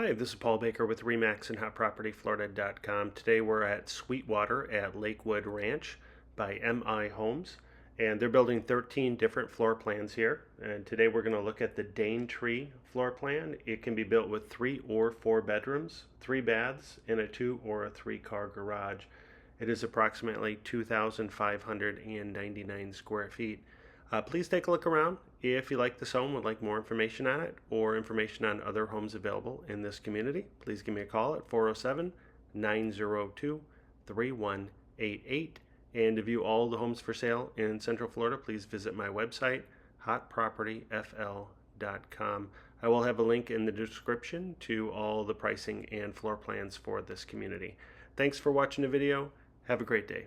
Hi, this is Paul Baker with RE/MAX and HotPropertyFlorida.com. Today we're at Sweetwater at Lakewood Ranch by MI Homes, and they're building 13 different floor plans here. And today we're going to look at the Daintree floor plan. It can be built with 3 or 4 bedrooms, 3 baths, and a 2 or a 3-car garage. It is approximately 2,599 square feet. Please take a look around. If you like this home, would like more information on it, or information on other homes available in this community, please give me a call at 407-902-3188. And to view all the homes for sale in Central Florida, please visit my website, hotpropertyfl.com. I will have a link in the description to all the pricing and floor plans for this community. Thanks for watching the video. Have a great day.